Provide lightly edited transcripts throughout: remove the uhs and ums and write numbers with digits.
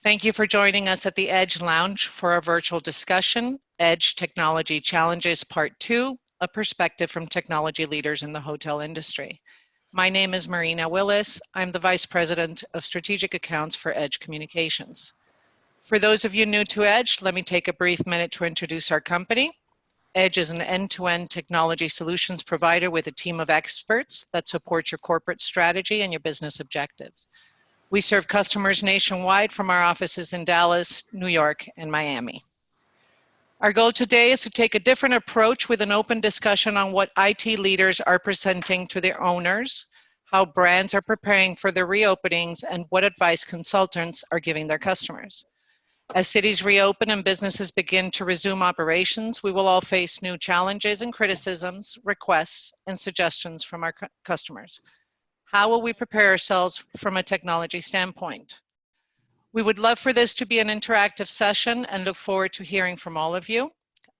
Thank you for joining us at the Edge Lounge for our virtual discussion, Edge Technology Challenges Part 2, a perspective from technology leaders in the hotel industry. My name is Marina Willis. I'm the Vice President of Strategic Accounts for Edge Communications. For those of you new to Edge, let me take a brief minute to introduce our company. Edge is an end-to-end technology solutions provider with a team of experts that support your corporate strategy and your business objectives. We serve customers nationwide from our offices in Dallas, New York, and Miami. Our goal today is to take a different approach with an open discussion on what IT leaders are presenting to their owners, how brands are preparing for their reopenings, and what advice consultants are giving their customers. As cities reopen and businesses begin to resume operations, we will all face new challenges and criticisms, requests, and suggestions from our customers. How will we prepare ourselves from a technology standpoint? We would love for this to be an interactive session and look forward to hearing from all of you.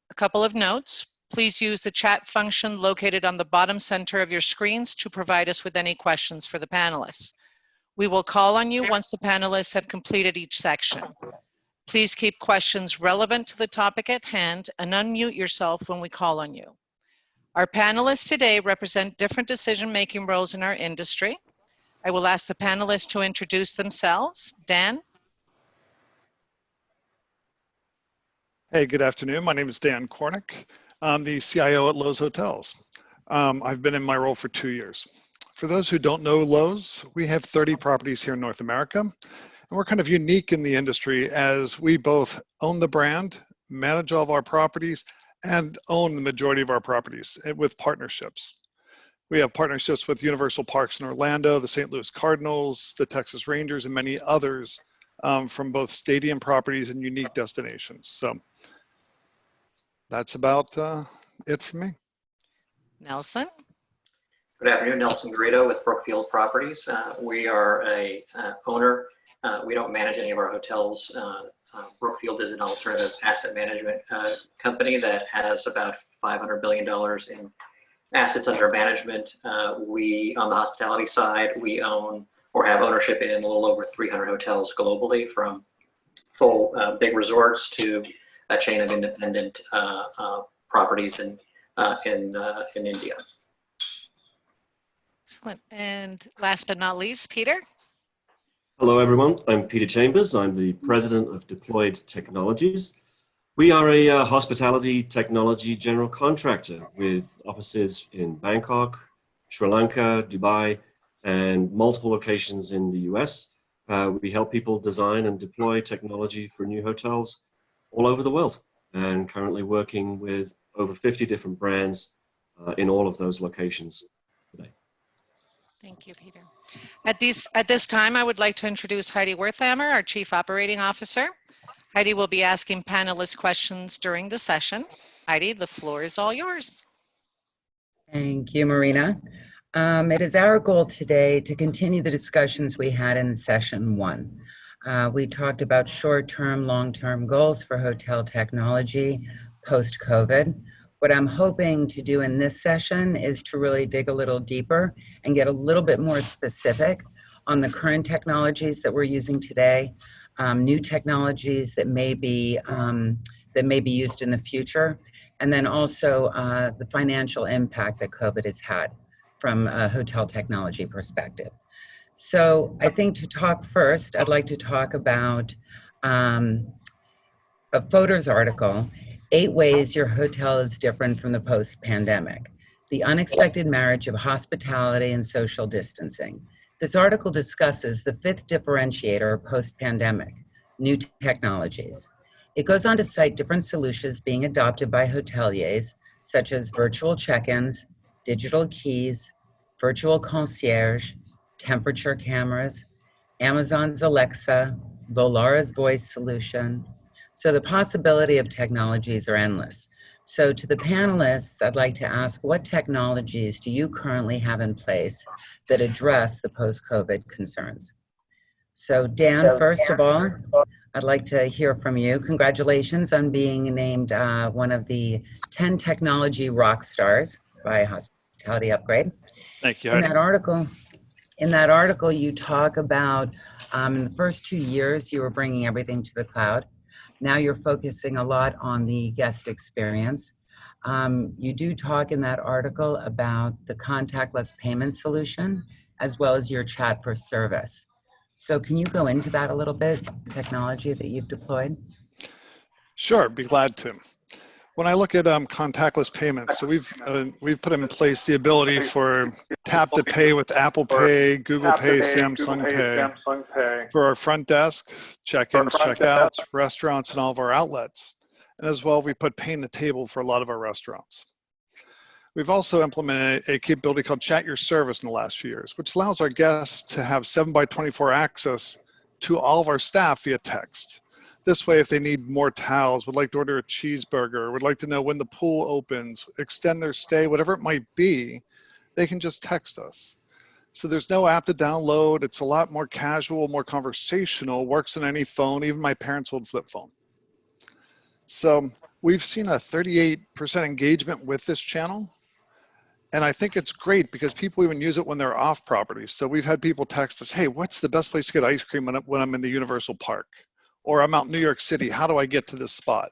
A couple of notes. Please use the chat function located on the bottom center of your screens to provide us with any questions for the panelists. We will call on you once the panelists have completed each section. Please keep questions relevant to the topic at hand and unmute yourself when we call on you. Our panelists today represent different decision-making roles in our industry. I will ask the panelists to introduce themselves. Dan? Hey, good afternoon. My name is Dan Kornick. I'm the CIO at Loews Hotels. I've been in my role for 2 years. For those who don't know Loews, we have 30 properties here in North America, and we're kind of unique in the industry as we both own the brand, manage all of our properties, and own the majority of our properties with partnerships. We have partnerships with Universal Parks in Orlando, the St. Louis Cardinals, the Texas Rangers, and many others from both stadium properties and unique destinations. So that's about it for me. Nelson? Good afternoon, Nelson Garrido with Brookfield Properties. We are a owner. We don't manage any of our hotels. Brookfield is an alternative asset management company that has about $500 billion in assets under management. We, on the hospitality side, we own or have ownership in a little over 300 hotels globally, from full big resorts to a chain of independent properties in India. Excellent. And last but not least, Peter? Hello, everyone. I'm Peter Chambers. I'm the president of Deployed Technologies. We are a hospitality technology general contractor with offices in Bangkok, Sri Lanka, Dubai, and multiple locations in the US. We help people design and deploy technology for new hotels all over the world, and currently working with over 50 different brands in all of those locations today. Thank you, Peter. At this time, I would like to introduce Heide Werthamer, our Chief Operating Officer. Heide will be asking panelists questions during the session. Heide, the floor is all yours. Thank you, Marina. It is our goal today to continue the discussions we had in session 1. We talked about short-term, long-term goals for hotel technology post-COVID. What I'm hoping to do in this session is to really dig a little deeper and get a little bit more specific on the current technologies that we're using today, new technologies that may be used in the future, and then also the financial impact that COVID has had from a hotel technology perspective. So I think to talk first, I'd like to talk about a Photos article, 8 Ways Your Hotel is Different from the Post-Pandemic, the Unexpected Marriage of Hospitality and Social Distancing. This article discusses the 5th differentiator post-pandemic, new technologies. It goes on to cite different solutions being adopted by hoteliers, such as virtual check-ins, digital keys, virtual concierge, temperature cameras, Amazon's Alexa, Volara's voice solution. So the possibility of technologies are endless. So to the panelists, I'd like to ask, what technologies do you currently have in place that address the post-COVID concerns? So Dan, first of all, I'd like to hear from you. Congratulations on being named one of the 10 technology rock stars by Hospitality Upgrade. Thank you, In Heidi. that article, In that article, you talk about in the first 2 years, you were bringing everything to the cloud. Now you're focusing a lot on the guest experience. You do talk in that article about the contactless payment solution, as well as your chat for service. So can you go into that a little bit, technology that you've deployed? Sure, be glad to. When I look at contactless payments, so we've put in place the ability for tap to pay with Apple Pay, Google Pay, Samsung Pay for our front desk, check-ins, check-outs, restaurants, and all of our outlets. And as well, we put pay in the table for a lot of our restaurants. We've also implemented a capability called Chat Your Service in the last few years, which allows our guests to have 7x24 access to all of our staff via text. This way, if they need more towels, would like to order a cheeseburger, would like to know when the pool opens, extend their stay, whatever it might be, they can just text us. So there's no app to download. It's a lot more casual, more conversational, works on any phone, even my parents' old flip phone. So we've seen a 38% engagement with this channel. And I think it's great because people even use it when they're off property. So we've had people text us, hey, what's the best place to get ice cream when I'm in the Universal Park? Or I'm out in New York City, how do I get to this spot?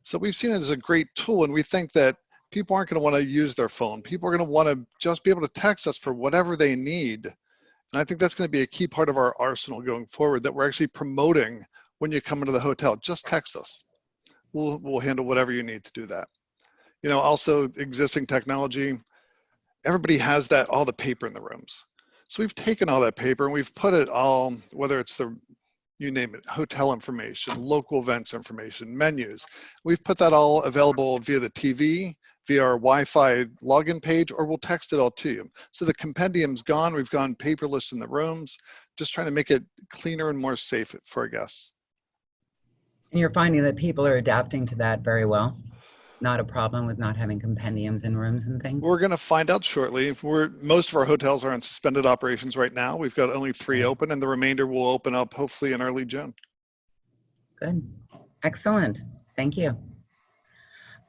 So we've seen it as a great tool, and we think that people aren't going to want to use their phone. People are going to want to just be able to text us for whatever they need. And I think that's going to be a key part of our arsenal going forward, that we're actually promoting when you come into the hotel. Just text us. We'll handle whatever you need to do that. You know, also existing technology, everybody has all the paper in the rooms. So we've taken all that paper and we've put it all, whether it's you name it, hotel information, local events information, menus. We've put that all available via the TV, via our Wi-Fi login page, or we'll text it all to you. So the compendium's gone, we've gone paperless in the rooms, just trying to make it cleaner and more safe for our guests. And you're finding that people are adapting to that very well? Not a problem with not having compendiums in rooms and things? We're going to find out shortly. Most of our hotels are in suspended operations right now. We've got only 3 open, and the remainder will open up hopefully in early June. Good. Excellent. Thank you.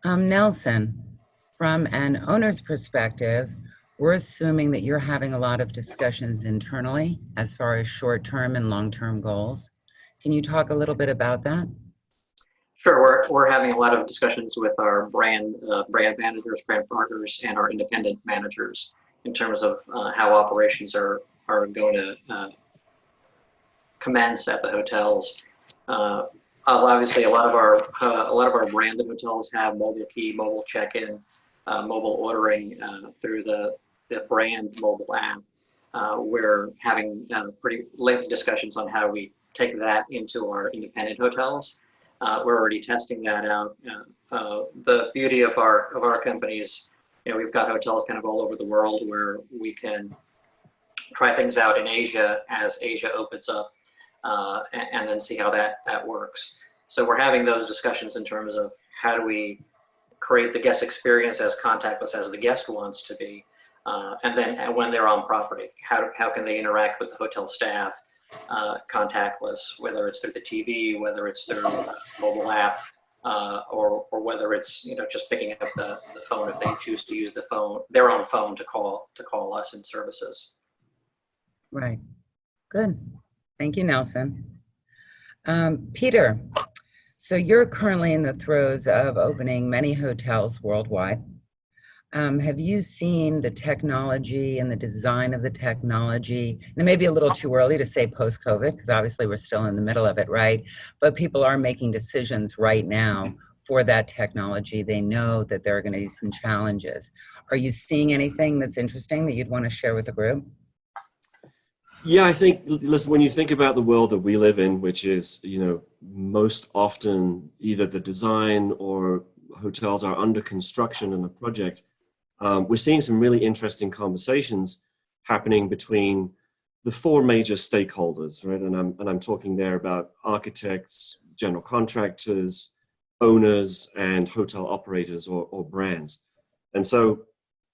Nelson, from an owner's perspective, we're assuming that you're having a lot of discussions internally as far as short-term and long-term goals. Can you talk a little bit about that? Sure, we're having a lot of discussions with our brand managers, brand partners, and our independent managers in terms of how operations are going to commence at the hotels. Obviously, a lot of our branded hotels have mobile key, mobile check-in, mobile ordering through the brand mobile app. We're having pretty lengthy discussions on how we take that into our independent hotels. We're already testing that out. The beauty of our company is, you know, we've got hotels kind of all over the world where we can try things out in Asia as Asia opens up, and then see how that works. So we're having those discussions in terms of how do we create the guest experience as contactless as the guest wants to be, and then when they're on property, how can they interact with the hotel staff contactless, whether it's through the TV, whether it's through a mobile app, or whether it's, you know, just picking up the phone if they choose to use their own phone to call us in services. Right. Good. Thank you, Nelson. Peter, so you're currently in the throes of opening many hotels worldwide. Have you seen the technology and the design of the technology? And it may be a little too early to say post-COVID, because obviously we're still in the middle of it, right? But people are making decisions right now for that technology. They know that there are going to be some challenges. Are you seeing anything that's interesting that you'd want to share with the group? Yeah, I think, listen, when you think about the world that we live in, which is, you know, most often either the design or hotels are under construction in a project, we're seeing some really interesting conversations happening between the 4 major stakeholders, right? And I'm talking there about architects, general contractors, owners, and hotel operators or brands. And so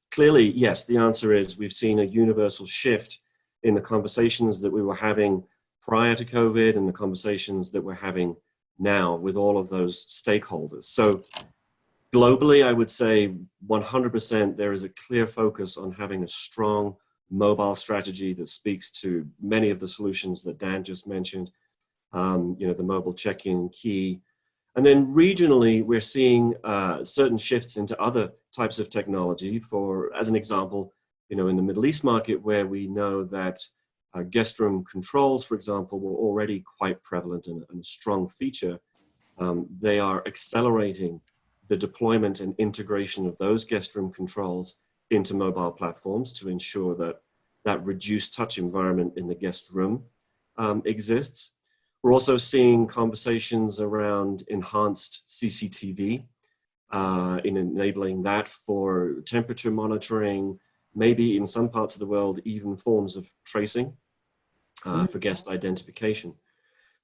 clearly, yes, the answer is we've seen a universal shift in the conversations that we were having prior to COVID and the conversations that we're having now with all of those stakeholders. So globally, I would say 100% there is a clear focus on having a strong mobile strategy that speaks to many of the solutions that Dan just mentioned, the mobile check-in key. And then regionally, we're seeing certain shifts into other types of technology. As an example, in the Middle East market, where we know that guest room controls, for example, were already quite prevalent and a strong feature. They are accelerating the deployment and integration of those guest room controls into mobile platforms to ensure that that reduced touch environment in the guest room exists. We're also seeing conversations around enhanced CCTV in enabling that for temperature monitoring, maybe in some parts of the world, even forms of tracing for guest identification.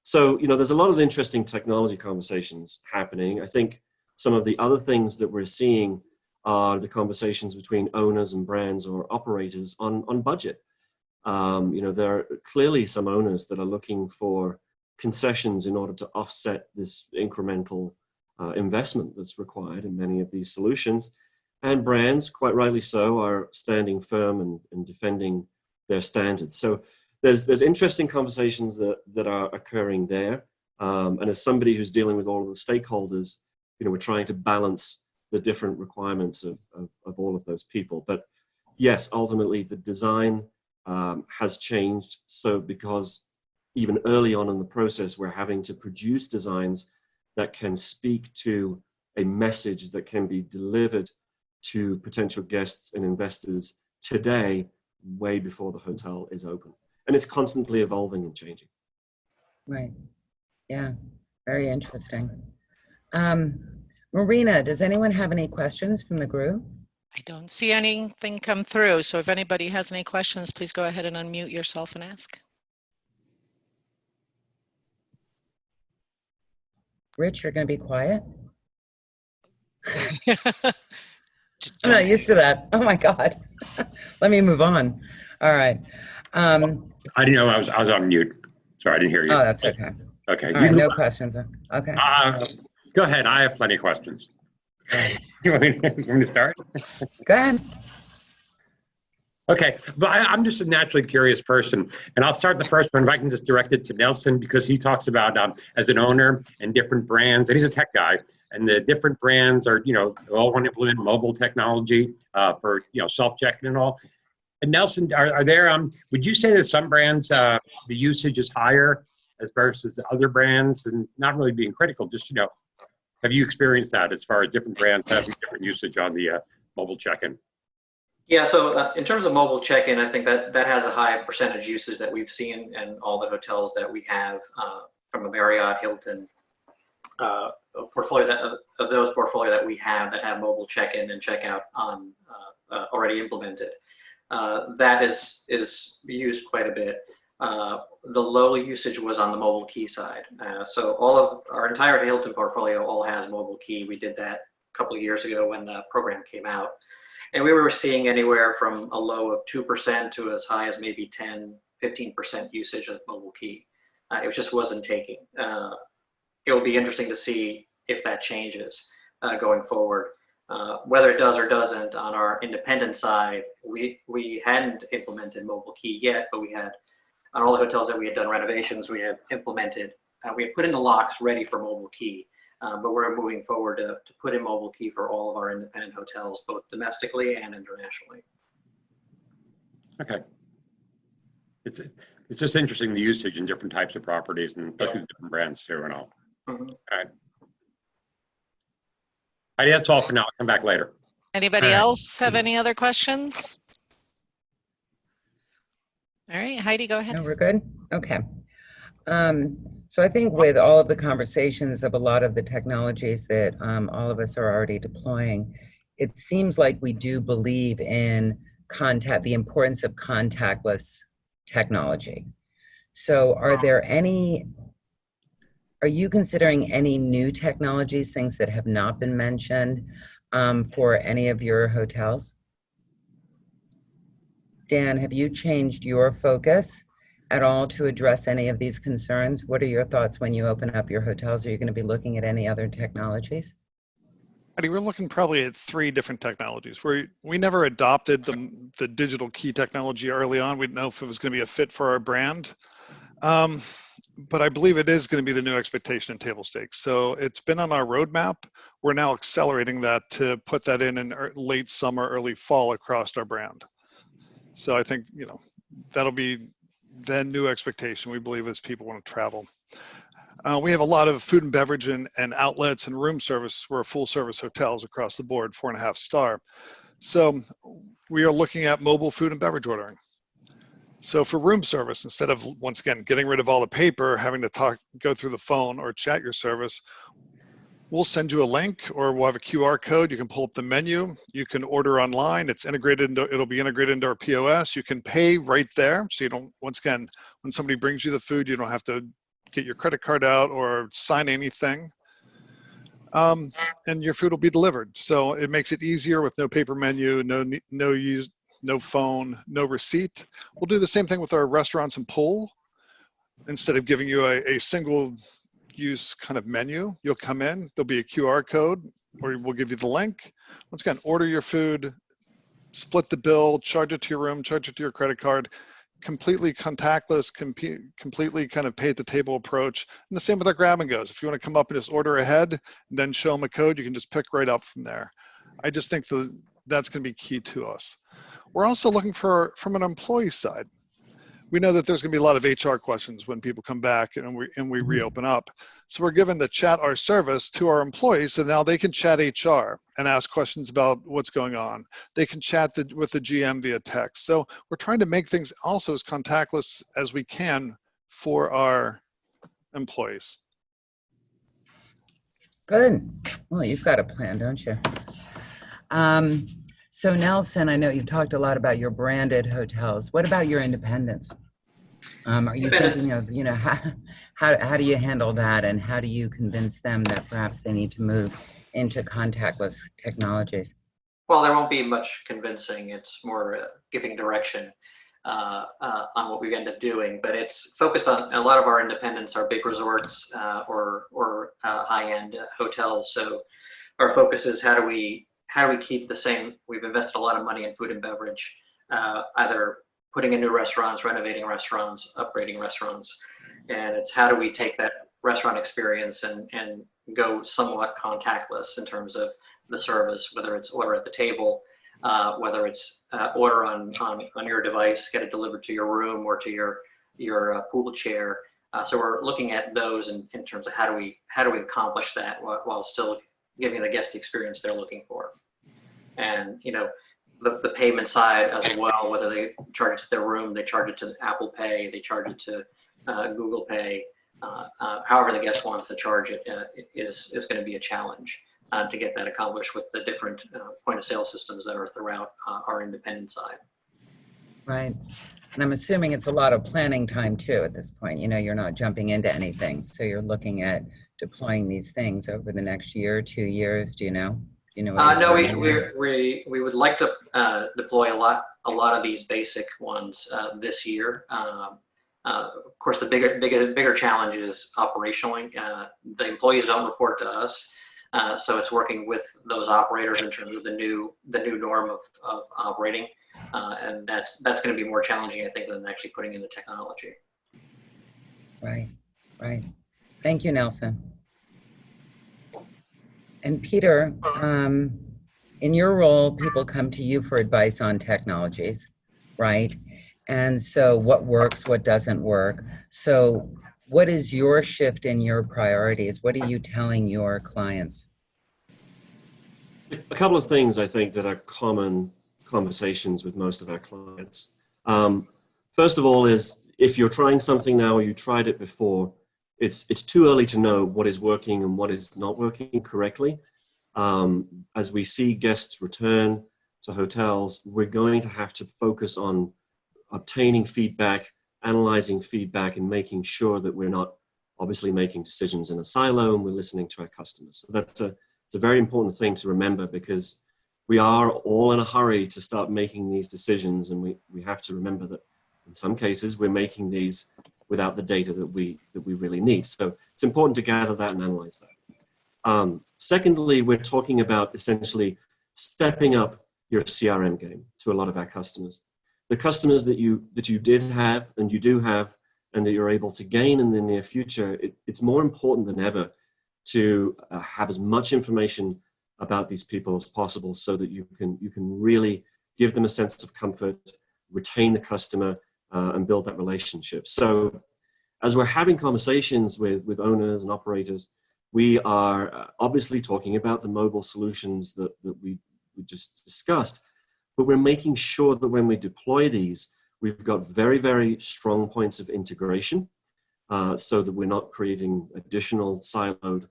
So, there's a lot of interesting technology conversations happening. I think some of the other things that we're seeing are the conversations between owners and brands or operators on budget. There are clearly some owners that are looking for concessions in order to offset this incremental investment that's required in many of these solutions. And brands, quite rightly so, are standing firm and defending their standards. So there's interesting conversations that are occurring there. And as somebody who's dealing with all of the stakeholders, we're trying to balance the different requirements of all of those people. But yes, ultimately the design has changed. So because even early on in the process, we're having to produce designs that can speak to a message that can be delivered to potential guests and investors today, way before the hotel is open. And it's constantly evolving and changing. Right. Yeah. Very interesting. Marina, does anyone have any questions from the group? I don't see anything come through. So if anybody has any questions, please go ahead and unmute yourself and ask. Rich, you're going to be quiet? I'm not used to that. Oh my God. Let me move on. All right. I didn't know I was on mute. Sorry, I didn't hear you. Oh, that's okay. Okay. All right, no questions. Okay. Go ahead. I have plenty of questions. You want me to start? Go ahead. Okay, but I'm just a naturally curious person, and I'll start the first one if I can just direct it to Nelson, because he talks about as an owner and different brands, and he's a tech guy, and the different brands are, all want to implement mobile technology for, self-checking and all. And Nelson, are there, would you say that some brands, the usage is higher as versus other brands, and not really being critical, just, have you experienced that as far as different brands having different usage on the mobile check-in? Yeah, so in terms of mobile check-in, I think that has a high percentage usage that we've seen in all the hotels that we have from a Marriott, Hilton portfolio, of those portfolio that we have that have mobile check-in and check-out on already implemented. That is used quite a bit. The low usage was on the mobile key side. So all of our entire Hilton portfolio all has mobile key. We did that a couple of years ago when the program came out. And we were seeing anywhere from a low of 2% to as high as maybe 10, 15% usage of mobile key. It just wasn't taking. It will be interesting to see if that changes going forward. Whether it does or doesn't, on our independent side, we hadn't implemented mobile key yet, but we had, on all the hotels that we had done renovations, we had implemented, we had put in the locks ready for mobile key. But we're moving forward to put in mobile key for all of our independent hotels, both domestically and internationally. Okay. It's just interesting, the usage in different types of properties, and especially different brands too and all. Mm-hmm. All right. Heidi, that's all for now. I'll come back later. Anybody else have any other questions? All right, Heidi, go ahead. No, we're good? Okay. So I think with all of the conversations of a lot of the technologies that all of us are already deploying, it seems like we do believe in the importance of contactless technology. So are you considering any new technologies, things that have not been mentioned for any of your hotels? Dan, have you changed your focus at all to address any of these concerns? What are your thoughts when you open up your hotels? Are you going to be looking at any other technologies? Heidi, we're looking probably at 3 different technologies. We never adopted the digital key technology early on. We didn't know if it was going to be a fit for our brand. But I believe it is going to be the new expectation in table stakes. So it's been on our roadmap. We're now accelerating that to put that in late summer, early fall across our brand. So I think, that'll be the new expectation, we believe, as people want to travel. We have a lot of food and beverage and outlets and room service. We're full service hotels across the board, 4.5 star. So we are looking at mobile food and beverage ordering. So for room service, instead of, once again, getting rid of all the paper, having to go through the phone or chat your service, we'll send you a link, or we'll have a QR code. You can pull up the menu. You can order online. It'll be integrated into our POS. You can pay right there. So you don't, once again, when somebody brings you the food, you don't have to get your credit card out or sign anything. And your food will be delivered. So it makes it easier with no paper menu, no phone, no receipt. We'll do the same thing with our restaurants and pool. Instead of giving you a single use kind of menu, you'll come in, there'll be a QR code, or we'll give you the link. Once again, order your food, split the bill, charge it to your room, charge it to your credit card, completely contactless, completely kind of pay at the table approach. And the same with our grab and goes. If you want to come up and just order ahead and then show them a code, you can just pick right up from there. I just think that's going to be key to us. We're also looking from an employee side. We know that there's going to be a lot of HR questions when people come back and we reopen up. So we're giving the chat our service to our employees, so now they can chat HR and ask questions about what's going on. They can chat with the GM via text. So we're trying to make things also as contactless as we can for our employees. Good. Well, you've got a plan, don't you? So Nelson, I know you've talked a lot about your branded hotels. What about your independents? Are you thinking of, how do you handle that, and how do you convince them that perhaps they need to move into contactless technologies? Well, there won't be much convincing. It's more giving direction on what we end up doing, but it's focused on a lot of our independents are big resorts or high-end hotels. So our focus is how do we keep the same? We've invested a lot of money in food and beverage, either putting in new restaurants, renovating restaurants, upgrading restaurants. And it's how do we take that restaurant experience and go somewhat contactless in terms of the service, whether it's order at the table, whether it's order on your device, get it delivered to your room or to your pool chair. So we're looking at those in terms of how do we accomplish that while still giving the guest the experience they're looking for. And the payment side as well, whether they charge it to their room, they charge it to Apple Pay, they charge it to Google Pay, however the guest wants to charge it is going to be a challenge to get that accomplished with the different point of sale systems that are throughout our independent side. Right. And I'm assuming it's a lot of planning time too at this point. You're not jumping into anything. So you're looking at deploying these things over the next year, 2 years. Do you know? No, we would like to deploy a lot of these basic ones this year. Of course, the bigger challenge is operationally. The employees don't report to us, so it's working with those operators in terms of the new norm of operating, and that's going to be more challenging, I think, than actually putting in the technology. Right. Thank you, Nelson. And Peter, in your role, people come to you for advice on technologies, right? And so what works, what doesn't work. So what is your shift in your priorities? What are you telling your clients? A couple of things I think that are common conversations with most of our clients. First of all is if you're trying something now or you tried it before, it's too early to know what is working and what is not working correctly. As we see guests return to hotels, we're going to have to focus on obtaining feedback, analyzing feedback, and making sure that we're not obviously making decisions in a silo and we're listening to our customers. So it's a very important thing to remember, because we are all in a hurry to start making these decisions, and we have to remember that in some cases we're making these without the data that we really need. So it's important to gather that and analyze that. Secondly, we're talking about essentially stepping up your CRM game to a lot of our customers. The customers that you did have and you do have and that you're able to gain in the near future, it's more important than ever to have as much information about these people as possible so that you can really give them a sense of comfort, retain the customer, and build that relationship. So as we're having conversations with owners and operators, we are obviously talking about the mobile solutions that we just discussed, but we're making sure that when we deploy these, we've got very, very strong points of integration so that we're not creating additional siloed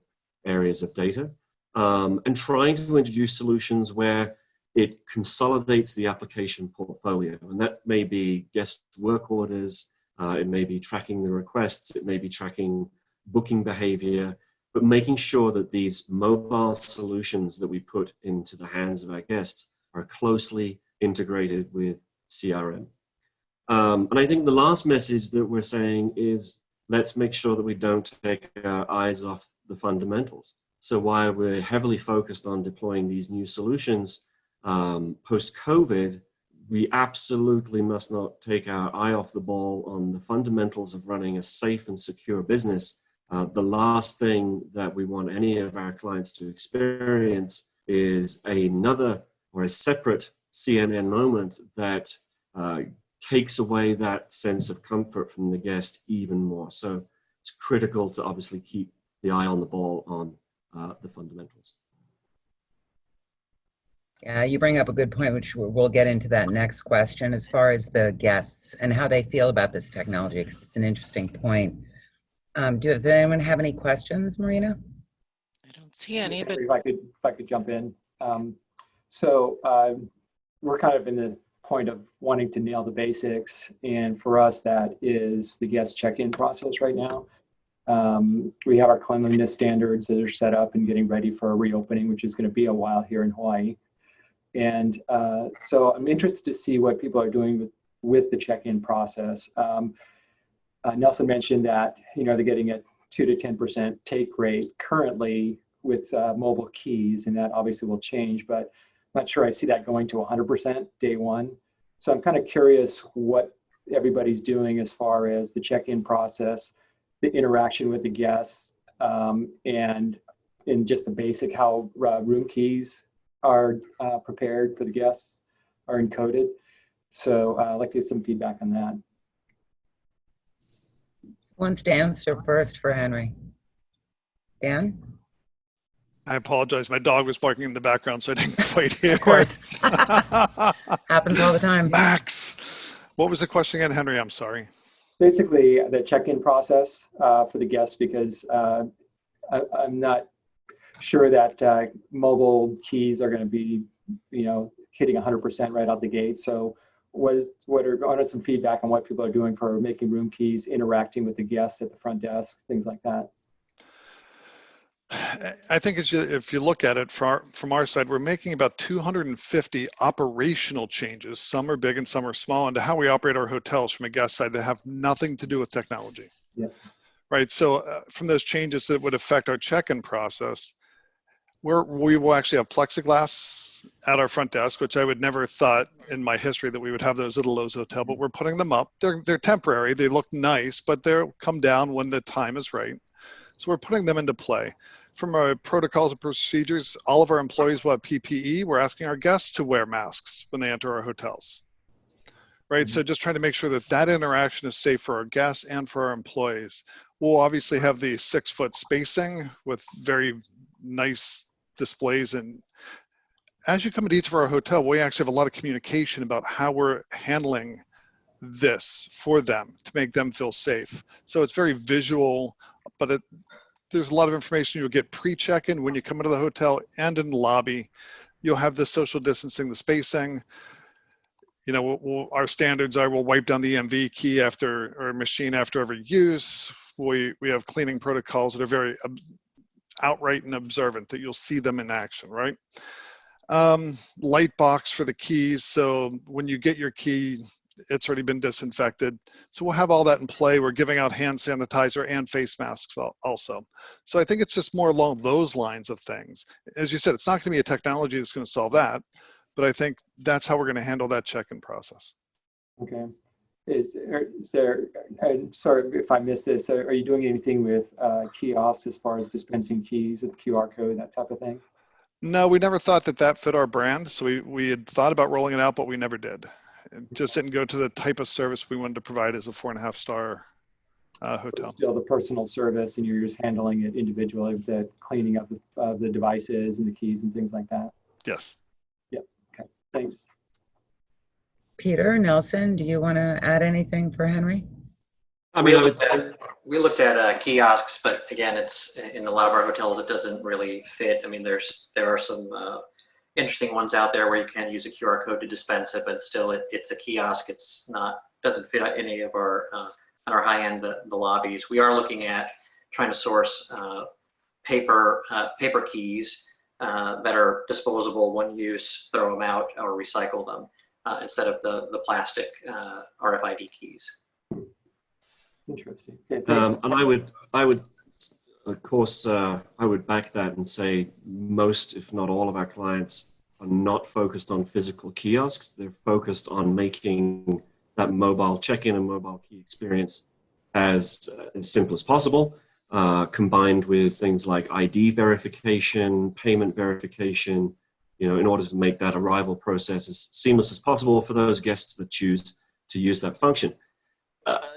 areas of data, and trying to introduce solutions where it consolidates the application portfolio. And that may be guest work orders, it may be tracking the requests, it may be tracking booking behavior, but making sure that these mobile solutions that we put into the hands of our guests are closely integrated with CRM. And I think the last message that we're saying is, let's make sure that we don't take our eyes off the fundamentals. So while we're heavily focused on deploying these new solutions post-COVID, we absolutely must not take our eye off the ball on the fundamentals of running a safe and secure business. The last thing that we want any of our clients to experience is another or a separate CNN moment that takes away that sense of comfort from the guest even more. So it's critical to obviously keep the eye on the ball on the fundamentals. Yeah, you bring up a good point, which we'll get into that next question, as far as the guests and how they feel about this technology, because it's an interesting point. Does anyone have any questions, Marina? I don't see any, but If I could jump in. We're kind of in the point of wanting to nail the basics, and for us, that is the guest check-in process right now. We have our cleanliness standards that are set up and getting ready for a reopening, which is going to be a while here in Hawaii. And so I'm interested to see what people are doing with the check-in process. Nelson mentioned that, they're getting a 2 to 10% take rate currently with mobile keys, and that obviously will change, but I'm not sure I see that going to 100% day one. So I'm kind of curious what everybody's doing as far as the check-in process, the interaction with the guests, and in just the basic how room keys are prepared for the guests, are encoded. So I'd like to get some feedback on that. Who wants to answer first for Henry? Dan? I apologize. My dog was barking in the background, so I didn't quite hear. Of course. Happens all the time. Max, what was the question again, Henry? I'm sorry. Basically, the check-in process for the guests, because I'm not sure that mobile keys are going to be, hitting 100% right out the gate. So what are some feedback on what people are doing for making room keys, interacting with the guests at the front desk, things like that? I think if you look at it from our side, we're making about 250 operational changes. Some are big and some are small, into how we operate our hotels from a guest side that have nothing to do with technology. Yeah. Right. So from those changes that would affect our check-in process, we will actually have plexiglass at our front desk, which I would never thought in my history that we would have those at a Loews hotel, but we're putting them up. They're temporary. They look nice, but they'll come down when the time is right. So we're putting them into play. From our protocols and procedures, all of our employees will have PPE. We're asking our guests to wear masks when they enter our hotels. Right, so just trying to make sure that that interaction is safe for our guests and for our employees. We'll obviously have the 6-foot spacing with very nice displays. And as you come into each of our hotel, we actually have a lot of communication about how we're handling this for them to make them feel safe. So it's very visual, but there's a lot of information you'll get pre-check-in when you come into the hotel and in the lobby. You'll have the social distancing, the spacing. Our standards are we'll wipe down the EMV key or machine after every use. We have cleaning protocols that are very outright and observant, that you'll see them in action, right? Light box for the keys. So when you get your key, it's already been disinfected. So we'll have all that in play. We're giving out hand sanitizer and face masks also. So I think it's just more along those lines of things. As you said, it's not going to be a technology that's going to solve that, but I think that's how we're going to handle that check-in process. Okay. Is there, I'm sorry if I missed this, are you doing anything with kiosks as far as dispensing keys with QR code, that type of thing? No, we never thought that that fit our brand. So we had thought about rolling it out, but we never did. It just didn't go to the type of service we wanted to provide as a 4.5-star hotel. Still the personal service, and you're just handling it individually, the cleaning up the devices and the keys and things like that? Yes. Yep. Okay. Thanks. Peter, Nelson, do you want to add anything for Henry? I mean, we looked at kiosks, but again, it's in a lot of our hotels, it doesn't really fit. I mean, there are some interesting ones out there where you can use a QR code to dispense it, but still it's a kiosk. It's not, doesn't fit any of our, on our high end, the lobbies. We are looking at trying to source paper keys that are disposable, one use, throw them out or recycle them instead of the plastic RFID keys. Interesting. Okay, thanks. and I would, of course, I would back that and say most, if not all of our clients are not focused on physical kiosks. They're focused on making that mobile check-in and mobile key experience as simple as possible, combined with things like ID verification, payment verification, you know, in order to make that arrival process as seamless as possible for those guests that choose to use that function.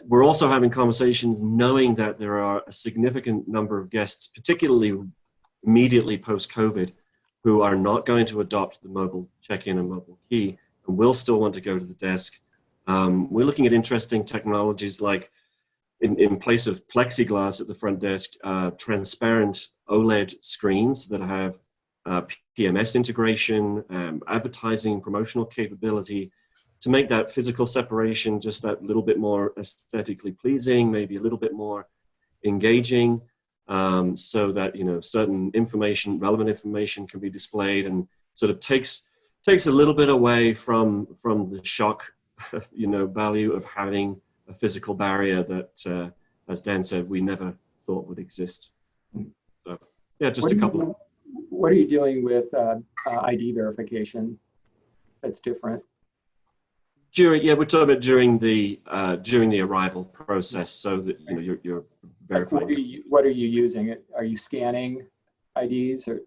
We're also having conversations knowing that there are a significant number of guests, particularly immediately post-COVID, who are not going to adopt the mobile check-in and mobile key and will still want to go to the desk. We're looking at interesting technologies like, in place of plexiglass at the front desk, transparent OLED screens that have PMS integration, advertising, promotional capability, to make that physical separation just that little bit more aesthetically pleasing, maybe a little bit more engaging, so that, you know, certain information, relevant information can be displayed, and sort of takes a little bit away from the shock, you know, value of having a physical barrier that, as Dan said, we never thought would exist. So, yeah, just a couple. What are you doing with ID verification that's different? We're talking about during the arrival process, so that, you know, you're verifying. What are you using? Are you scanning IDs, or?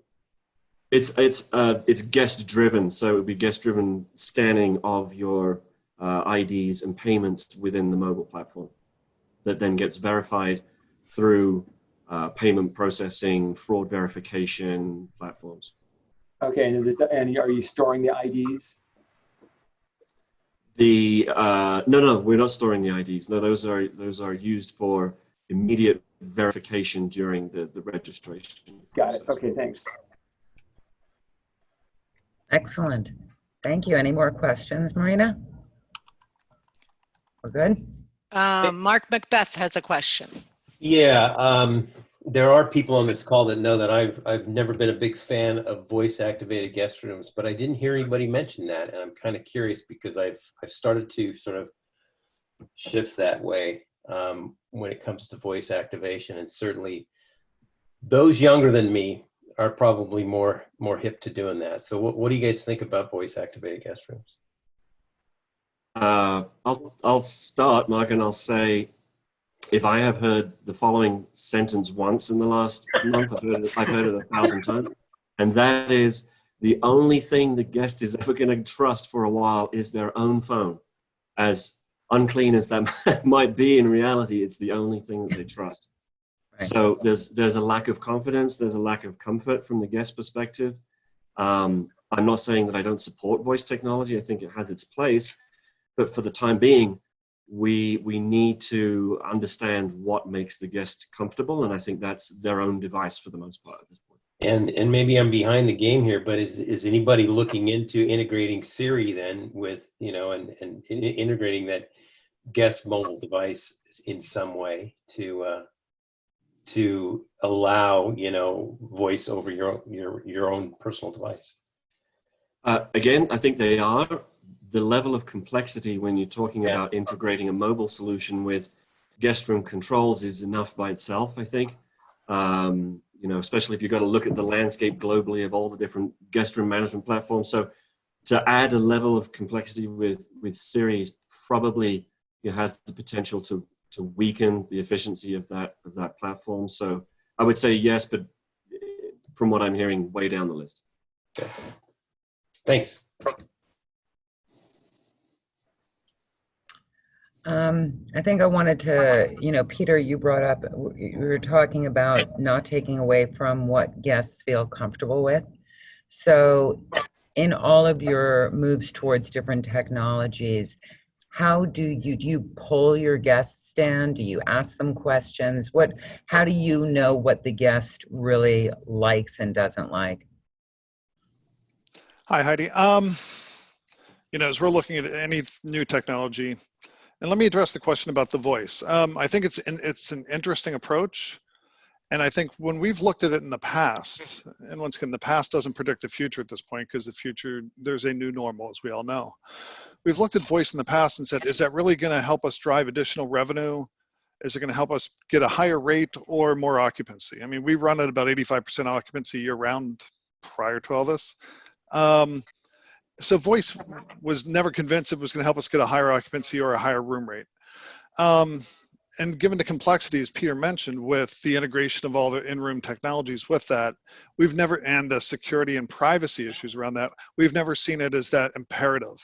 It's guest driven, so it would be guest driven scanning of your IDs and payments within the mobile platform that then gets verified through payment processing, fraud verification platforms. Okay, and are you storing the IDs? No, we're not storing the IDs. No, those are used for immediate verification during the registration Got it. process. Okay, thanks. Excellent. Thank you. Any more questions, Marina? We're good? Mark Macbeth has a question. Yeah, there are people on this call that know that I've never been a big fan of voice activated guest rooms, but I didn't hear anybody mention that, and I'm kind of curious because I've started to sort of shift that way when it comes to voice activation, and certainly those younger than me are probably more hip to doing that. So what do you guys think about voice activated guest rooms? I'll start, Mark, and I'll say, if I have heard the following sentence once in the last month, I've heard it 1,000 times, and that is, the only thing the guest is ever going to trust for a while is their own phone. As unclean as that might be, in reality, it's the only thing that they trust. Right. So there's a lack of confidence, there's a lack of comfort from the guest perspective. I'm not saying that I don't support voice technology. I think it has its place, but for the time being, we need to understand what makes the guest comfortable, and I think that's their own device for the most part at this point. And maybe I'm behind the game here, but is anybody looking into integrating Siri then with, you know, and integrating that guest mobile device in some way to allow, you know, voice over your own personal device? Again, I think they are, the level of complexity when you're talking Yeah. about integrating a mobile solution with guest room controls is enough by itself, I think. You know, especially if you've got to look at the landscape globally of all the different guest room management platforms. So to add a level of complexity with Siri probably has the potential to weaken the efficiency of that platform. So I would say yes, but from what I'm hearing, way down the list. Okay. Thanks. I think I wanted to, you know, Peter, you brought up, you were talking about not taking away from what guests feel comfortable with. So in all of your moves towards different technologies, how do you poll your guests, Dan? Do you ask them questions? How do you know what the guest really likes and doesn't like? Hi, Heidi. You know, as we're looking at any new technology, and let me address the question about the voice. I think it's an interesting approach. And I think when we've looked at it in the past, and once again, the past doesn't predict the future at this point because the future, there's a new normal, as we all know. We've looked at voice in the past and said, is that really going to help us drive additional revenue? Is it going to help us get a higher rate or more occupancy? I mean, we run at about 85% occupancy year round prior to all this. So voice was never convinced it was going to help us get a higher occupancy or a higher room rate. And given the complexity, as Peter mentioned, with the integration of all the in-room technologies with that, we've never, and the security and privacy issues around that, we've never seen it as that imperative.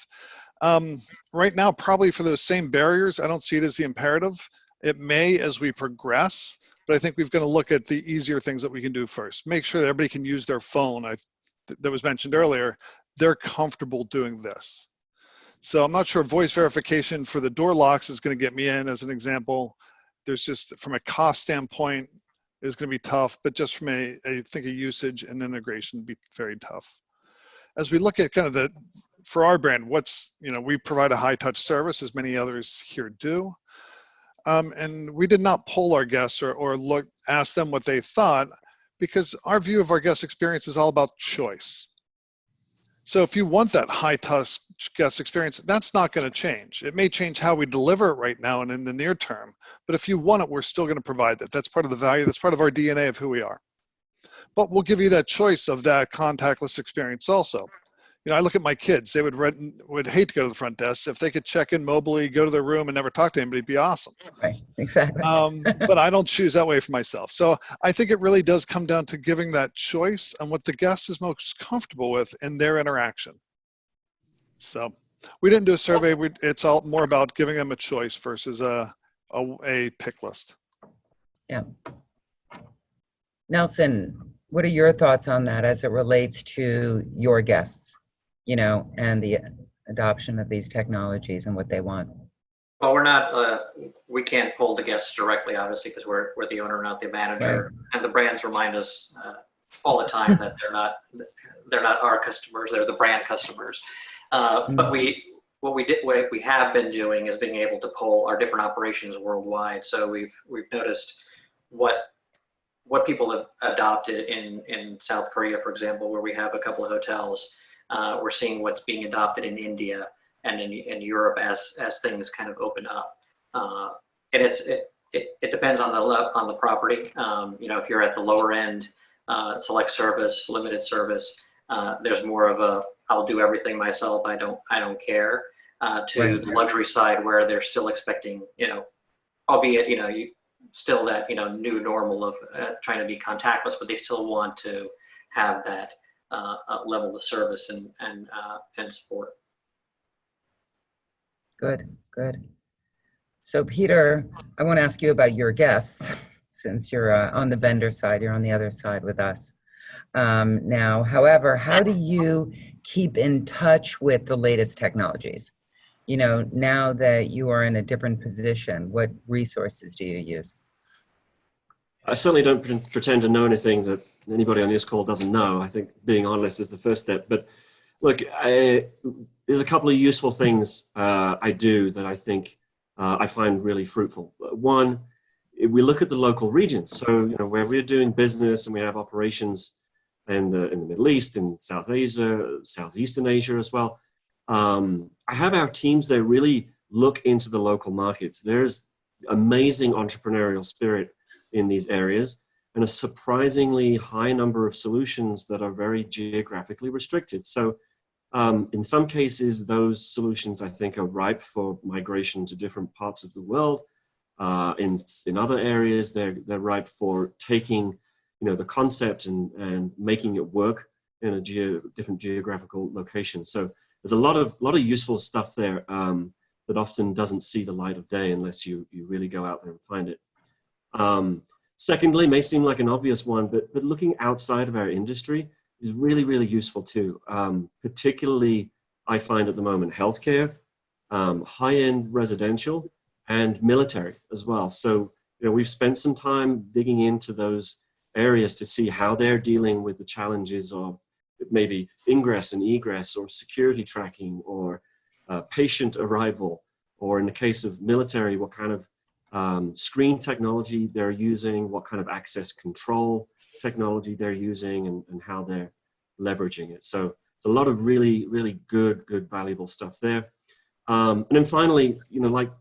Right now, probably for those same barriers, I don't see it as the imperative. It may as we progress, but I think we've got to look at the easier things that we can do first. Make sure that everybody can use their phone. That was mentioned earlier. They're comfortable doing this. So I'm not sure voice verification for the door locks is going to get me in as an example. There's just, from a cost standpoint, is going to be tough, but just from I think a usage and integration would be very tough. As we look at kind of for our brand, we provide a high touch service as many others here do. And we did not poll our guests or ask them what they thought, because our view of our guest experience is all about choice. So if you want that high touch guest experience, that's not going to change. It may change how we deliver it right now and in the near term, but if you want it, we're still going to provide that. That's part of the value. That's part of our DNA of who we are. But we'll give you that choice of that contactless experience also. You know, I look at my kids, they would hate to go to the front desk. If they could check in mobily, go to their room and never talk to anybody, it'd be awesome. Right, exactly. But I don't choose that way for myself. So I think it really does come down to giving that choice and what the guest is most comfortable with in their interaction. So we didn't do a survey. It's all more about giving them a choice versus a pick list. Yeah. Nelson, what are your thoughts on that as it relates to your guests, you know, and the adoption of these technologies and what they want? Well, we're not, we can't poll the guests directly, obviously, because we're the owner, not the manager. Right. And the brands remind us all the time that they're not our customers, they're the brand customers. But what we have been doing is being able to poll our different operations worldwide. So we've noticed what people have adopted in South Korea, for example, where we have a couple of hotels. We're seeing what's being adopted in India and in Europe as things kind of open up. And it depends on the property. You know, if you're at the lower end, select service, limited service, there's more of a I'll do everything myself. I don't care. To Right. the luxury side, where they're still expecting, you know, albeit still that new normal of trying to be contactless, but they still want to have that level of service and support. Good, good. So Peter, I want to ask you about your guests, since you're on the vendor side, you're on the other side with us. Now, however, how do you keep in touch with the latest technologies? You know, now that you are in a different position, what resources do you use? I certainly don't pretend to know anything that anybody on this call doesn't know. I think being honest is the first step. But look, there's a couple of useful things I do that I think I find really fruitful. One, we look at the local regions. So, where we're doing business and we have operations in the Middle East, in South Asia, Southeastern Asia as well. I have our teams there really look into the local markets. There's amazing entrepreneurial spirit in these areas and a surprisingly high number of solutions that are very geographically restricted. So in some cases, those solutions I think are ripe for migration to different parts of the world. In other areas, they're ripe for taking, the concept and making it work in a different geographical location. So there's a lot of useful stuff there that often doesn't see the light of day unless you really go out there and find it. Secondly, may seem like an obvious one, but looking outside of our industry is really, really useful too. Particularly, I find at the moment, healthcare, high-end residential, and military as well. So, we've spent some time digging into those areas to see how they're dealing with the challenges of maybe ingress and egress or security tracking or patient arrival, or in the case of military, what kind of screen technology they're using, what kind of access control technology they're using, and how they're leveraging it. So it's a lot of really, really good, valuable stuff there. And then finally, like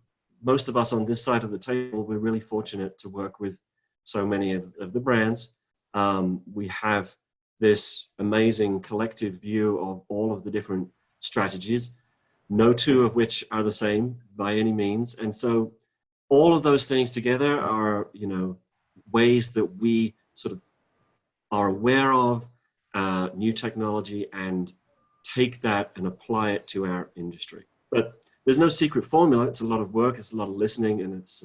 most of us on this side of the table, we're really fortunate to work with so many of the brands. We have this amazing collective view of all of the different strategies, no two of which are the same by any means. And so all of those things together are, ways that we sort of are aware of new technology and take that and apply it to our industry. But there's no secret formula. It's a lot of work, it's a lot of listening, and it's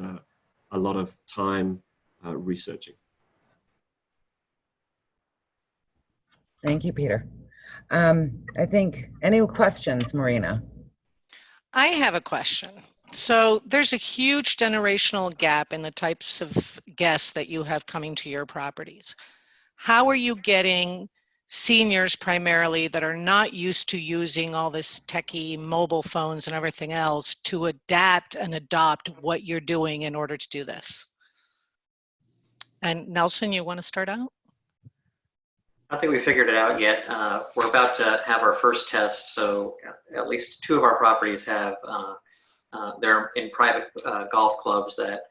a lot of time researching. Thank you, Peter. I think, any questions, Marina? I have a question. So there's a huge generational gap in the types of guests that you have coming to your properties. How are you getting seniors primarily that are not used to using all this techie mobile phones and everything else to adapt and adopt what you're doing in order to do this? And Nelson, you want to start out? I don't think we figured it out yet. We're about to have our first test, so at least 2 of our properties have, they're in private golf clubs that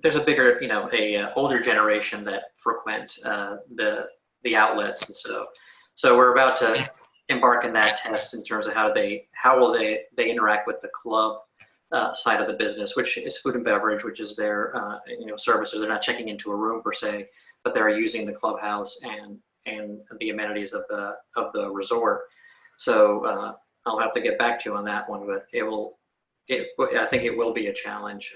there's a bigger, a older generation that frequent the outlets, and so we're about to embark in that test in terms of how will they interact with the club side of the business, which is food and beverage, which is their services. They're not checking into a room per se, but they're using the clubhouse and the amenities of the resort. So I'll have to get back to you on that one, but I think it will be a challenge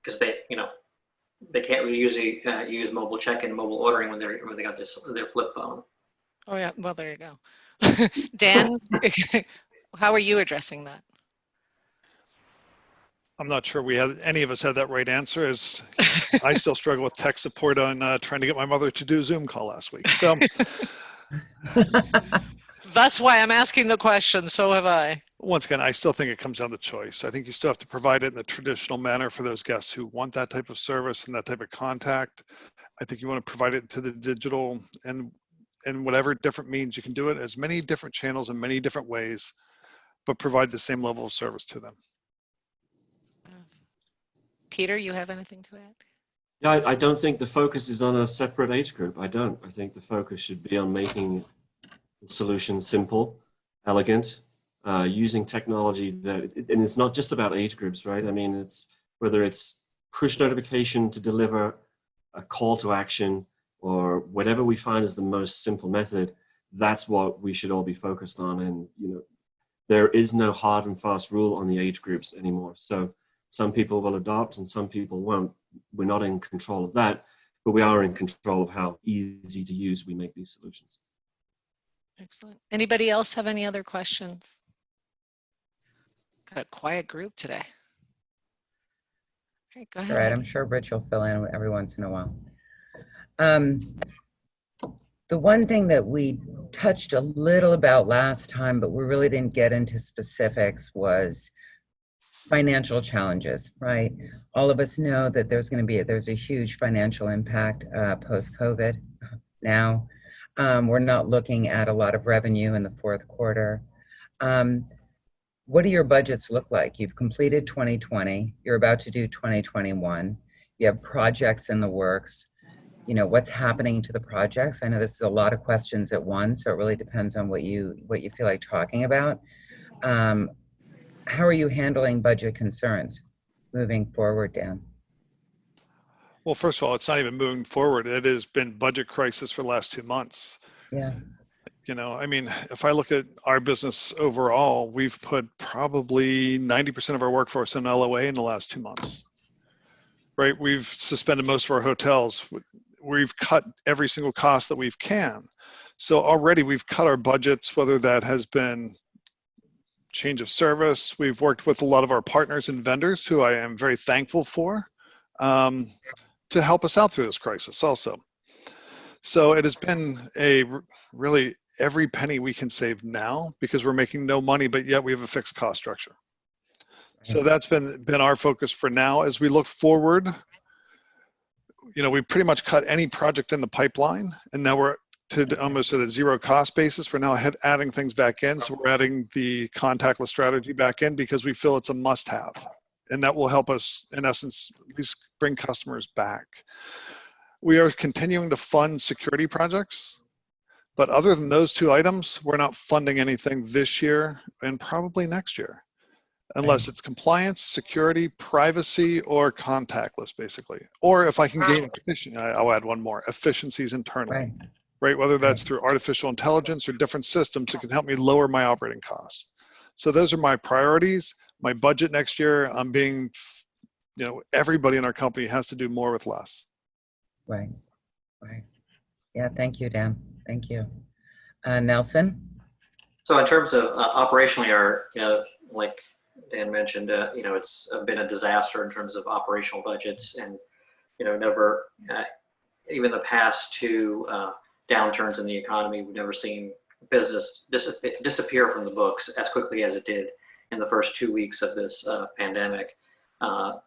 because they can't really usually use mobile check-in, mobile ordering when they got their flip phone. Oh yeah, well there you go. Dan, how are you addressing that? I'm not sure any of us had that right answer, as I still struggle with tech support on trying to get my mother to do a Zoom call last week. So that's why I'm asking the question. So have I. Once again, I still think it comes down to choice. I think you still have to provide it in the traditional manner for those guests who want that type of service and that type of contact. I think you want to provide it to the digital and whatever different means you can do it, as many different channels in many different ways, but provide the same level of service to them. Peter, you have anything to add? Yeah, I don't think the focus is on a separate age group. I don't. I think the focus should be on making the solution simple, elegant, using technology and it's not just about age groups, right? I mean, it's whether it's push notification to deliver a call to action or whatever we find is the most simple method, that's what we should all be focused on. And, there is no hard and fast rule on the age groups anymore. So some people will adopt and some people won't. We're not in control of that, but we are in control of how easy to use we make these solutions. Excellent. Anybody else have any other questions? Got a quiet group today. Okay, go ahead. All right, I'm sure Rich will fill in every once in a while. The one thing that we touched a little about last time, but we really didn't get into specifics, was financial challenges, right? All of us know that there's a huge financial impact post-COVID now. We're not looking at a lot of revenue in the fourth quarter. What do your budgets look like? You've completed 2020, you're about to do 2021, you have projects in the works. You know, what's happening to the projects? I know this is a lot of questions at once, so it really depends on what you feel like talking about. How are you handling budget concerns moving forward, Dan? Well, first of all, it's not even moving forward. It has been budget crisis for the last 2 months. Yeah. You know, I mean, if I look at our business overall, we've put probably 90% of our workforce in LOA in the last 2 months, right? We've suspended most of our hotels. We've cut every single cost that we can. So already we've cut our budgets, whether that has been change of service. We've worked with a lot of our partners and vendors who I am very thankful for to help us out through this crisis also. So it has been a really every penny we can save now because we're making no money, but yet we have a fixed cost structure. So that's been our focus for now. As we look forward, you know, we pretty much cut any project in the pipeline, and now we're to almost at a zero cost basis. We're now adding things back in. So we're adding the contactless strategy back in because we feel it's a must have. And that will help us, in essence, at least bring customers back. We are continuing to fund security projects, but other than those two items, we're not funding anything this year and probably next year, unless it's compliance, security, privacy, or contactless, basically. Or if I can gain efficiency, I'll add one more, efficiencies internally, right? Whether that's through artificial intelligence or different systems that can help me lower my operating costs. So those are my priorities. My budget next year, I'm being, you know, everybody in our company has to do more with less. Right. Yeah, thank you, Dan. Thank you. Nelson? So in terms of operationally, our, you know, like Dan mentioned, you know, it's been a disaster in terms of operational budgets, and, you know, never, even the past two downturns in the economy, we've never seen business disappear from the books as quickly as it did in the first 2 weeks of this pandemic.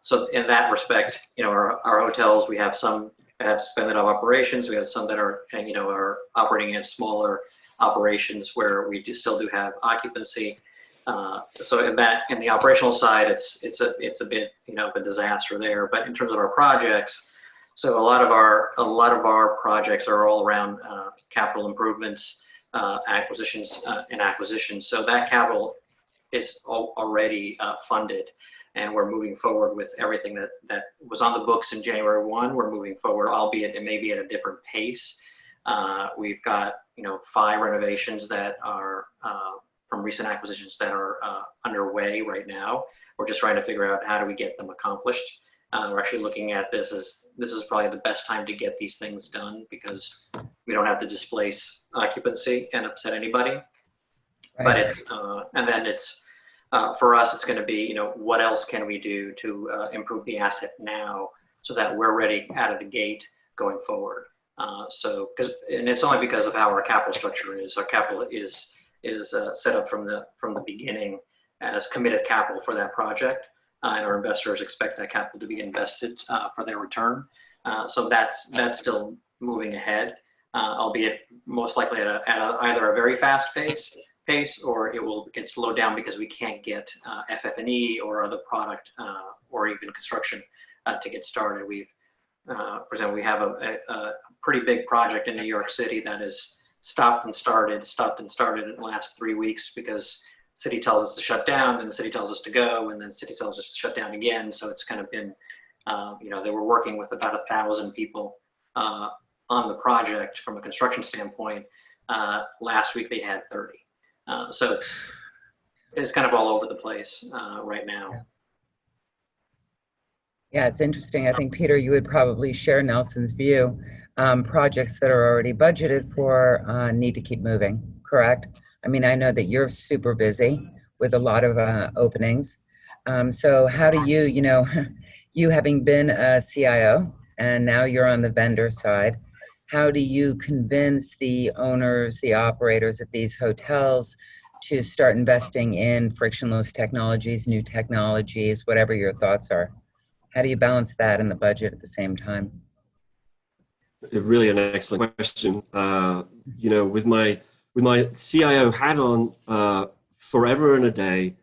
So in that respect, you know, our hotels, we have some that have suspended operations. We have some that are, you know, are operating in smaller operations where we still do have occupancy. So in the operational side, it's a bit, you know, of a disaster there. But in terms of our projects, so a lot of our projects are all around capital improvements, acquisitions. So that capital is already funded, and we're moving forward with everything that was on the books in January 1. We're moving forward, albeit it may be at a different pace. We've got, you know, 5 renovations that are from recent acquisitions that are underway right now. We're just trying to figure out how do we get them accomplished. We're actually looking at this is probably the best time to get these things done because we don't have to displace occupancy and upset anybody. Right. But it's and then it's for us, it's going to be, you know, what else can we do to improve the asset now so that we're ready out of the gate going forward. And it's only because of how our capital structure is. Our capital is set up from the beginning as committed capital for that project, and our investors expect that capital to be invested for their return. So that's still moving ahead, albeit most likely at either a very fast pace, or it will get slowed down because we can't get FF&E or other product or even construction to get started. For example, we have a pretty big project in New York City that is stopped and started in the last 3 weeks because city tells us to shut down, then the city tells us to go, and then the city tells us to shut down again. So it's kind of been, you know, they were working with about 1,000 people on the project from a construction standpoint. Last week they had 30. So it's kind of all over the place right now. Yeah, it's interesting. I think, Peter, you would probably share Nelson's view. Projects that are already budgeted for need to keep moving, correct? I mean, I know that you're super busy with a lot of openings. So how do you, you know, you having been a CIO and now you're on the vendor side, how do you convince the owners, the operators of these hotels to start investing in frictionless technologies, new technologies, whatever your thoughts are? How do you balance that in the budget at the same time? Really an excellent question. You know, with my CIO hat on, forever and a day,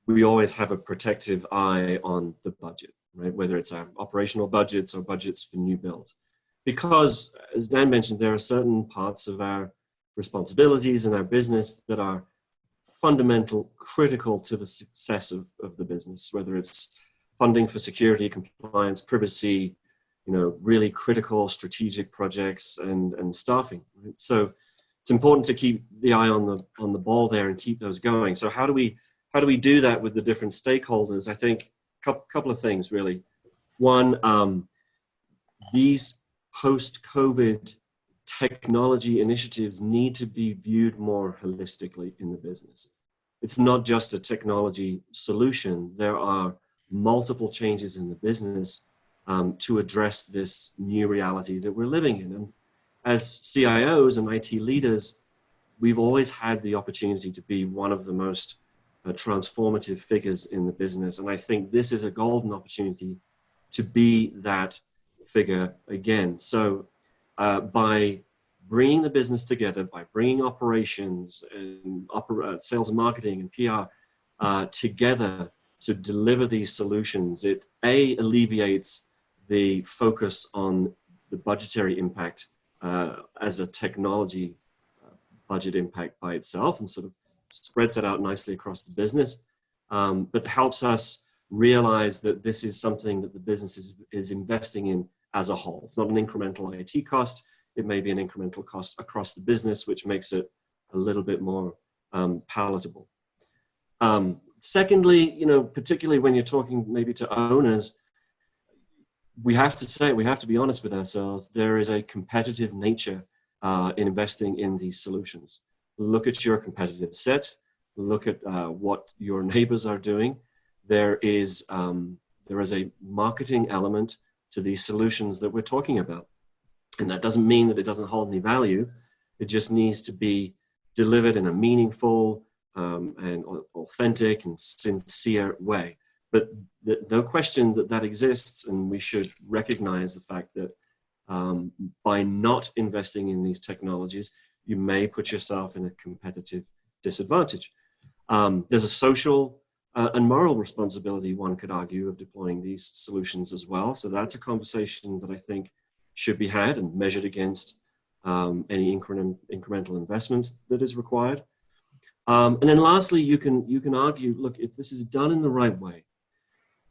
we always have a protective eye on the budget, right? Whether it's our operational budgets or budgets for new builds. Because, as Dan mentioned, there are certain parts of our responsibilities in our business that are fundamental, critical to the success of the business, whether it's funding for security, compliance, privacy, you know, really critical strategic projects and staffing. Right? So it's important to keep the eye on the ball there and keep those going. So how do we do that with the different stakeholders? I think a couple of things really. One, these post-COVID technology initiatives need to be viewed more holistically in the business. It's not just a technology solution. There are multiple changes in the business to address this new reality that we're living in. And as CIOs and IT leaders, we've always had the opportunity to be one of the most transformative figures in the business. And I think this is a golden opportunity to be that figure again. So by bringing the business together, by bringing operations and sales and marketing and PR together to deliver these solutions, it alleviates the focus on the budgetary impact as a technology budget impact by itself, and sort of spreads it out nicely across the business, but helps us realize that this is something that the business is investing in as a whole. It's not an incremental IT cost. It may be an incremental cost across the business, which makes it a little bit more palatable. Secondly, you know, particularly when you're talking maybe to owners, we have to be honest with ourselves. There is a competitive nature in investing in these solutions. Look at your competitive set. Look at what your neighbors are doing. There is a marketing element to these solutions that we're talking about. And that doesn't mean that it doesn't hold any value. It just needs to be delivered in a meaningful and authentic and sincere way. But no question that exists, and we should recognize the fact that by not investing in these technologies, you may put yourself in a competitive disadvantage. There's a social and moral responsibility, one could argue, of deploying these solutions as well. So that's a conversation that I think should be had and measured against any incremental investments that is required. And then lastly, you can argue, look, if this is done in the right way,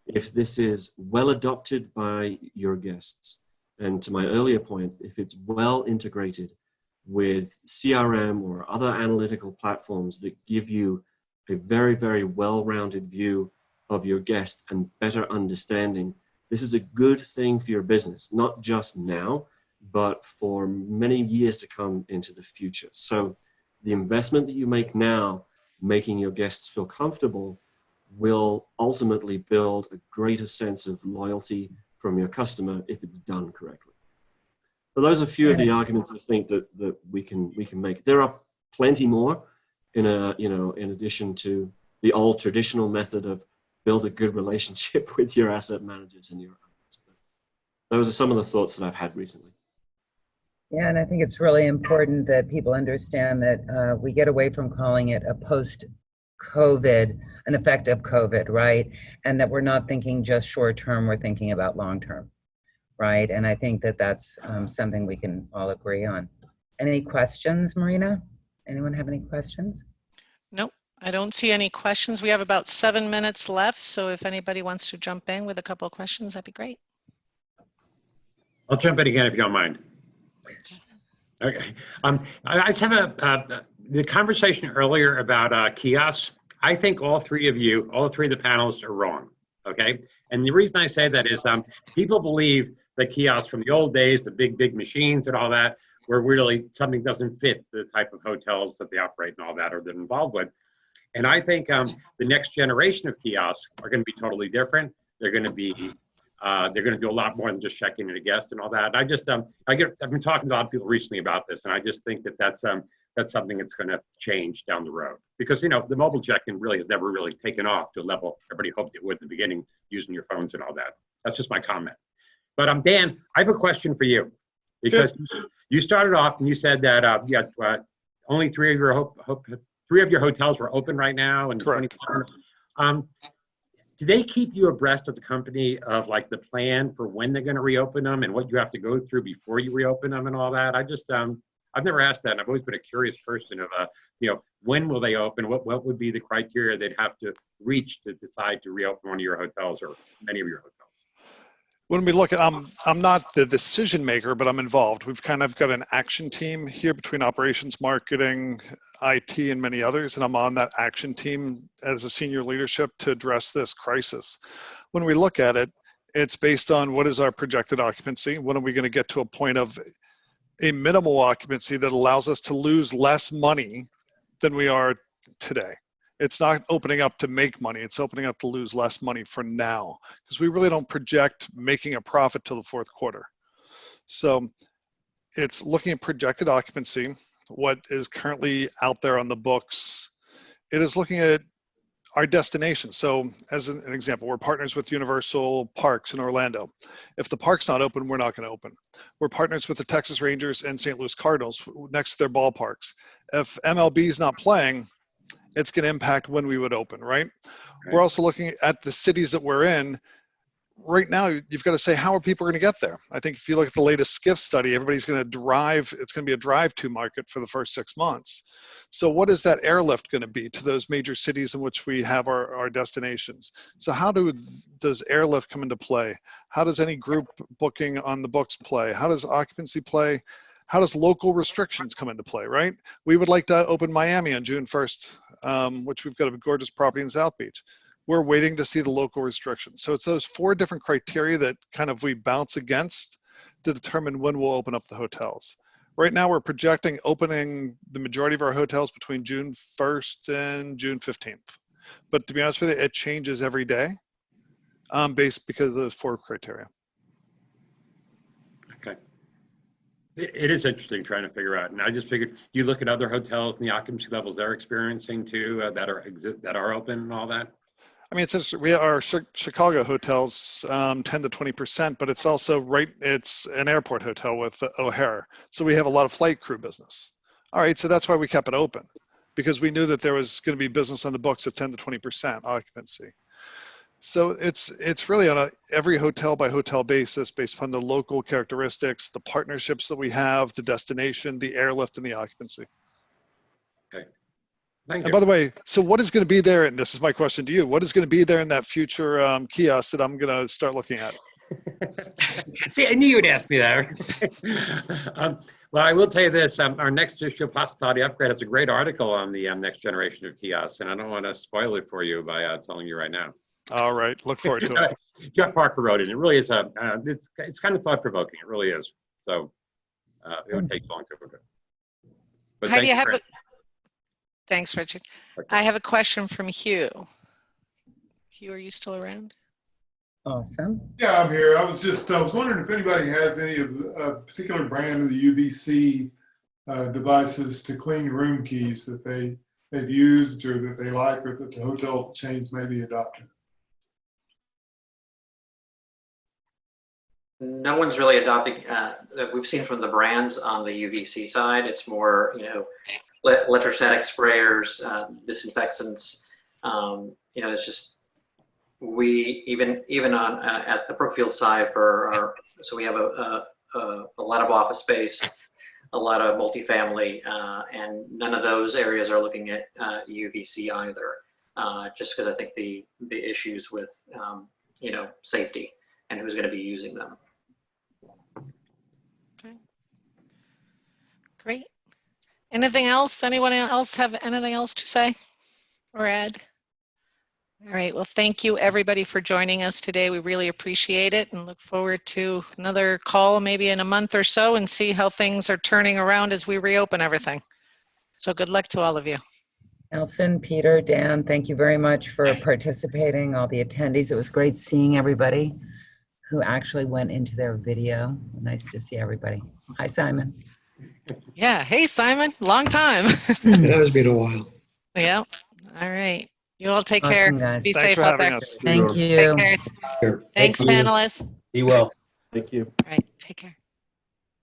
if this is well adopted by your guests, and to my earlier point, if it's well integrated with CRM or other analytical platforms that give you a very, very well-rounded view of your guest and better understanding, this is a good thing for your business, not just now, but for many years to come into the future. So the investment that you make now, making your guests feel comfortable, will ultimately build a greater sense of loyalty from your customer if it's done correctly. So those are a few of the arguments I think that we can make. There are plenty more in addition to the old traditional method of build a good relationship with your asset managers and your owners. But those are some of the thoughts that I've had recently. Yeah, and I think it's really important that people understand that we get away from calling it a post-COVID, an effect of COVID, right? And that we're not thinking just short-term, we're thinking about long-term, right? And I think that that's something we can all agree on. Any questions, Marina? Anyone have any questions? Nope, I don't see any questions. We have about 7 minutes left, so if anybody wants to jump in with a couple of questions, that'd be great. I'll jump in again if you don't mind. Okay. I just have the conversation earlier about kiosks. I think all three of the panelists are wrong. Okay. And the reason I say that is people believe that kiosks from the old days, the big machines and all that, where really something doesn't fit the type of hotels that they operate and all that or they're involved with. And I think the next generation of kiosks are going to be totally different. They're going to be do a lot more than just checking in a guest and all that. I just I've been talking to a lot of people recently about this, and I just think that that's something that's going to change down the road, because the mobile check-in really has never really taken off to a level everybody hoped it would at the beginning, using your phones and all that. That's just my comment. But Dan, I have a question for you. because you started off and you said that only three of your hotels were open right now, and Correct. 20. Do they keep you abreast of the company of like the plan for when they're going to reopen them and what you have to go through before you reopen them and all that? I just I've never asked that, and I've always been a curious person of when will they open? What would be the criteria they'd have to reach to decide to reopen one of your hotels or many of your hotels? When we look at, I'm not the decision maker, but I'm involved. We've kind of got an action team here between operations, marketing, IT, and many others, and I'm on that action team as a senior leadership to address this crisis. When we look at it, it's based on what is our projected occupancy? When are we going to get to a point of a minimal occupancy that allows us to lose less money than we are today? It's not opening up to make money. It's opening up to lose less money for now, because we really don't project making a profit till the fourth quarter. So it's looking at projected occupancy, what is currently out there on the books. It is looking at our destination. So as an example, we're partners with Universal Parks in Orlando. If the park's not open, we're not going to open. We're partners with the Texas Rangers and St. Louis Cardinals next to their ballparks. If MLB is not playing, it's going to impact when we would open, right? We're also looking at the cities that we're in. Right now, you've got to say, how are people going to get there? I think if you look at the latest SCIF study, everybody's going to drive. It's going to be a drive-to market for the first 6 months. So what is that airlift going to be to those major cities in which we have our destinations? So how does airlift come into play? How does any group booking on the books play? How does occupancy play? How does local restrictions come into play, right? We would like to open Miami on June 1st, which we've got a gorgeous property in South Beach. We're waiting to see the local restrictions. So it's those 4 different criteria that kind of we bounce against to determine when we'll open up the hotels. Right now, we're projecting opening the majority of our hotels between June 1st and June 15th. But to be honest with you, it changes every day based because of those 4 criteria. Okay. It is interesting trying to figure out, and I just figured you look at other hotels and the occupancy levels they're experiencing too that are open and all that. I mean, it's interesting. Our Chicago hotels 10 to 20%, but it's also it's an airport hotel with O'Hare, so we have a lot of flight crew business. All right, so that's why we kept it open, because we knew that there was going to be business on the books at 10 to 20% occupancy. So it's really on a every hotel by hotel basis, based upon the local characteristics, the partnerships that we have, the destination, the airlift, and the occupancy. Okay. Thank you. And by the way, so what is going to be there, and this is my question to you, what is going to be there in that future kiosk that I'm going to start looking at? See, I knew you'd ask me that. Well, I will tell you this, our next issue of Hospitality Upgrade has a great article on the next generation of kiosks, and I don't want to spoil it for you by telling you right now. All right, look forward to it. Jeff Parker wrote it. It really is it's kind of thought-provoking. It really is. So it would take long to look at. But Heidi, thanks, Richard. Okay. I have a question from Hugh. Hugh, are you still around? Awesome. Yeah, I'm here. I was wondering if anybody has any of a particular brand of the UVC devices to clean room keys that they've used or that they like or that the hotel chains may be adopting. No one's really adopting that we've seen from the brands on the UVC side. It's more, electrostatic sprayers, disinfectants. It's just we even on at the Brookfield side so we have a lot of office space, a lot of multifamily, and none of those areas are looking at UVC either. Just because I think the issues with safety and who's going to be using them. Okay. Great. Anything else? Anyone else have anything else to say or add? All right. Well, thank you everybody for joining us today. We really appreciate it and look forward to another call maybe in a month or so and see how things are turning around as we reopen everything. So good luck to all of you. Nelson, Peter, Dan, thank you very much for participating, all the attendees. It was great seeing everybody who actually went into their video. Nice to see everybody. Hi, Simon. Yeah. Hey, Simon. Long time. It has been a while. Yeah. All right. You all take Awesome, care. guys. Be Thanks safe for out having there. us. Thank you. Take care. Sure. Thanks, Thank you. panelists. Be well. Thank you. All right. Take care.